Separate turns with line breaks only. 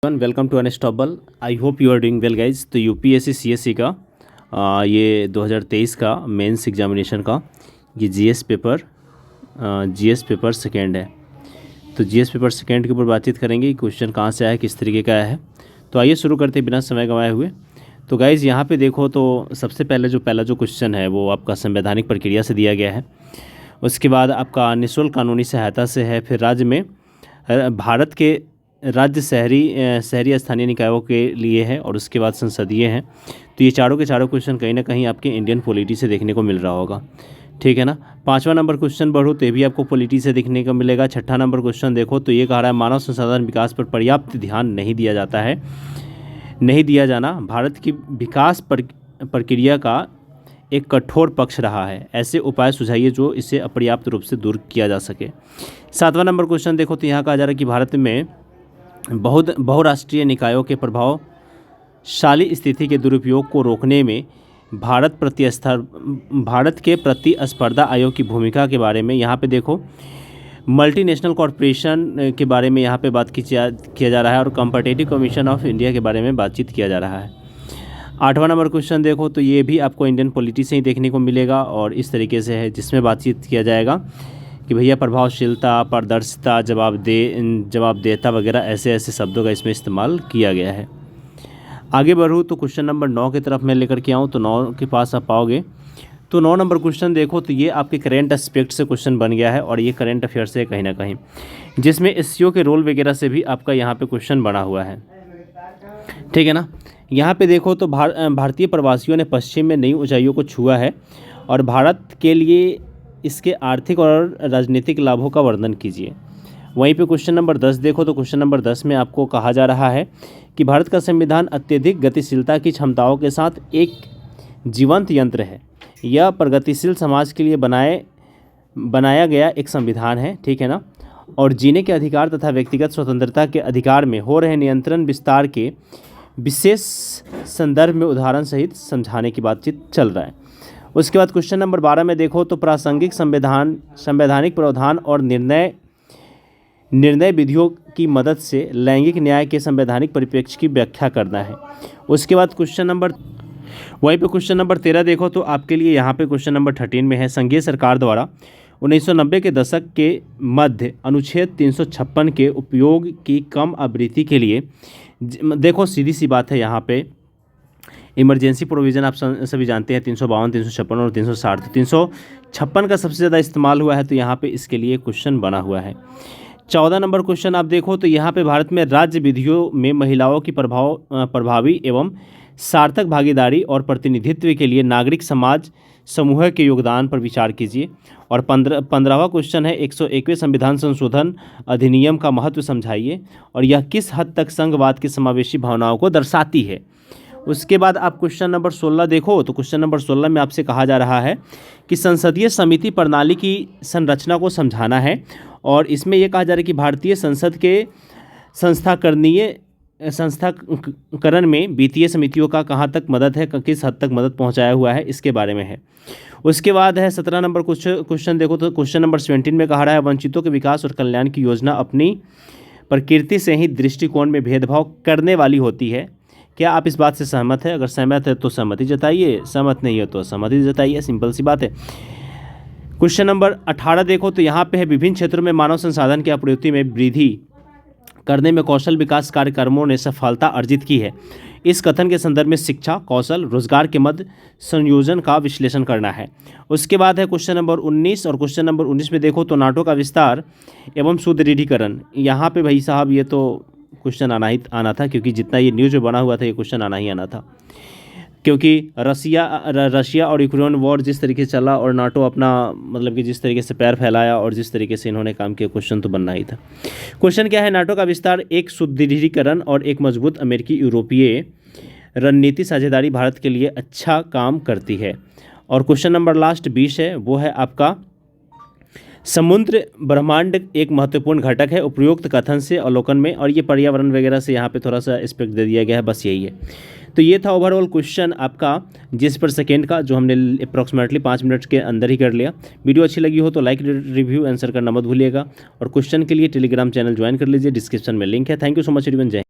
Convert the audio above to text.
Welcome to unstoppable. I hope you are doing well guys. तो UPSC CSC का ये 2023 का मेंस एग्जामिनेशन का ये जीएस पेपर सेकेंड है। तो जीएस पेपर सेकेंड के ऊपर बातचीत करेंगे कि क्वेश्चन कहाँ से आया है, किस तरीके का आया है। तो आइए शुरू करते हैं बिना समय गंवाए हुए। तो गाइज़ यहाँ पे देखो, तो सबसे पहला जो क्वेश्चन है वो आपका संवैधानिक प्रक्रिया से दिया गया है। उसके बाद आपका निःशुल्क कानूनी सहायता से है। फिर राज्य में भारत के राज्य शहरी स्थानीय निकायों के लिए है। और उसके बाद संसदीय हैं। तो ये चारों के चारों क्वेश्चन कहीं ना कहीं आपके इंडियन पॉलिटी से देखने को मिल रहा होगा, ठीक है ना। 5वां नंबर क्वेश्चन बढ़ो तो ये भी आपको पॉलिटी से देखने को मिलेगा। 6ठा नंबर क्वेश्चन देखो तो ये कह रहा है मानव संसाधन विकास पर पर्याप्त ध्यान नहीं दिया जाता है, नहीं दिया जाना भारत की विकास प्रक्रिया का एक कठोर पक्ष रहा है। ऐसे उपाय सुझाइए जो इसे अपर्याप्त रूप से दूर किया जा सके। 7वां नंबर क्वेश्चन देखो तो यहाँ कहा जा रहा है कि भारत में बहुराष्ट्रीय निकायों के प्रभावशाली स्थिति के दुरुपयोग को रोकने में भारत के प्रतिस्पर्धा आयोग की भूमिका के बारे में यहाँ पे देखो मल्टीनेशनल कॉरपोरेशन के बारे में यहाँ पे बात किया जा रहा है। और कॉम्पिटिटिव कमीशन ऑफ इंडिया के बारे में बातचीत किया जा रहा है। 8वां नंबर क्वेश्चन देखो तो ये भी आपको इंडियन पॉलिटी से ही देखने को मिलेगा और इस तरीके से है, जिसमें बातचीत किया जाएगा कि भैया प्रभावशीलता, पारदर्शिता, जवाबदेहता वगैरह ऐसे शब्दों का इसमें इस्तेमाल किया गया है। आगे बढ़ूँ तो क्वेश्चन नंबर 9 की तरफ मैं लेकर के आऊँ तो 9 के पास आप पाओगे। तो 9 नंबर क्वेश्चन देखो तो ये आपके करेंट एस्पेक्ट से क्वेश्चन बन गया है और ये करेंट अफेयर से कहीं ना कहीं, जिसमें एससीओ के रोल वगैरह से भी आपका यहाँ पे क्वेश्चन बना हुआ है, ठीक है ना। यहाँ पे देखो तो भारतीय प्रवासियों ने पश्चिम में नई ऊंचाइयों को छुआ है और भारत के लिए इसके आर्थिक और राजनीतिक लाभों का वर्णन कीजिए। वहीं पे क्वेश्चन नंबर 10 देखो तो क्वेश्चन नंबर 10 में आपको कहा जा रहा है कि भारत का संविधान अत्यधिक गतिशीलता की क्षमताओं के साथ एक जीवंत यंत्र है। यह प्रगतिशील समाज के लिए बनाया गया एक संविधान है, ठीक है ना। और जीने के अधिकार तथा व्यक्तिगत स्वतंत्रता के अधिकार में हो रहे नियंत्रण विस्तार के विशेष संदर्भ में उदाहरण सहित समझाने की बातचीत चल रहा है। उसके बाद क्वेश्चन नंबर 12 में देखो तो प्रासंगिक संवैधानिक प्रावधान और निर्णय विधियों की मदद से लैंगिक न्याय के संवैधानिक परिप्रेक्ष्य की व्याख्या करना है। उसके बाद क्वेश्चन नंबर 13 देखो तो आपके लिए यहाँ पे क्वेश्चन नंबर 13 में है संघीय सरकार द्वारा 1990 के दशक के मध्य अनुच्छेद 356 के उपयोग की कम आवृत्ति के लिए देखो सीधी सी बात है, यहाँ पे इमरजेंसी प्रोविज़न आप सभी जानते हैं 352, 356 और 360। तो 356 का सबसे ज़्यादा इस्तेमाल हुआ है, तो यहाँ पे इसके लिए क्वेश्चन बना हुआ है। 14 नंबर क्वेश्चन आप देखो तो यहाँ पे भारत में राज्य विधियों में महिलाओं की प्रभावी एवं सार्थक भागीदारी और प्रतिनिधित्व के लिए नागरिक समाज समूह के योगदान पर विचार कीजिए। और 15वां क्वेश्चन है 101वें संविधान संशोधन अधिनियम का महत्व समझाइए और यह किस हद तक संघवाद की समावेशी भावनाओं को दर्शाती है। उसके बाद आप क्वेश्चन नंबर 16 देखो तो क्वेश्चन नंबर 16 में आपसे कहा जा रहा है कि संसदीय समिति प्रणाली की संरचना को समझाना है। और इसमें यह कहा जा रहा है कि भारतीय संसद के संस्थाकरण में वित्तीय समितियों का कहाँ तक मदद है, किस हद तक मदद पहुँचाया हुआ है, इसके बारे में है। उसके बाद है 17 नंबर क्वेश्चन देखो तो क्वेश्चन नंबर 17 में कहा रहा है वंचितों के विकास और कल्याण की योजना अपनी प्रकृति से ही दृष्टिकोण में भेदभाव करने वाली होती है। क्या आप इस बात से सहमत है? अगर सहमत है तो सहमति जताइए, सहमत नहीं है तो असहमति जताइए, सिंपल सी बात है। क्वेश्चन नंबर 18 देखो तो यहाँ पे है विभिन्न क्षेत्रों में मानव संसाधन की आपूर्ति में वृद्धि करने में कौशल विकास कार्यक्रमों ने सफलता अर्जित की है। इस कथन के संदर्भ में शिक्षा, कौशल, रोजगार के मध्य संयोजन का विश्लेषण करना है। उसके बाद है क्वेश्चन नंबर 19 और क्वेश्चन नंबर 19 में देखो तो नाटो का विस्तार एवं सुदृढ़ीकरण। यहाँ पे भाई साहब ये तो क्वेश्चन आना था, क्योंकि जितना ये न्यूज़ में बना हुआ था ये क्वेश्चन आना था, क्योंकि रशिया और यूक्रेन वॉर जिस तरीके से चला और नाटो अपना मतलब कि जिस तरीके से पैर फैलाया और जिस तरीके से इन्होंने काम किया, क्वेश्चन तो बनना ही था। क्वेश्चन क्या है? नाटो का विस्तार एक सुदृढ़ीकरण और एक मजबूत अमेरिकी यूरोपीय रणनीति साझेदारी भारत के लिए अच्छा काम करती है। और क्वेश्चन नंबर लास्ट 20 है, वो है आपका समुद्र ब्रह्मांड एक महत्वपूर्ण घटक है उपरोक्त कथन से अवलोकन में। और ये पर्यावरण वगैरह से यहाँ पे थोड़ा सा एस्पेक्ट दे दिया गया है, बस यही है। तो ये था ओवरऑल क्वेश्चन आपका जीएस पर सेकेंड का, जो हमने अप्रॉक्सीमेटली 5 मिनट के अंदर ही कर लिया। वीडियो अच्छी लगी हो तो लाइक, रिव्यू, आंसर करना मत भूलिएगा। और क्वेश्चन के लिए टेलीग्राम चैनल ज्वाइन कर लीजिए, डिस्क्रिप्शन में लिंक है। Thank you so much everyone, जय।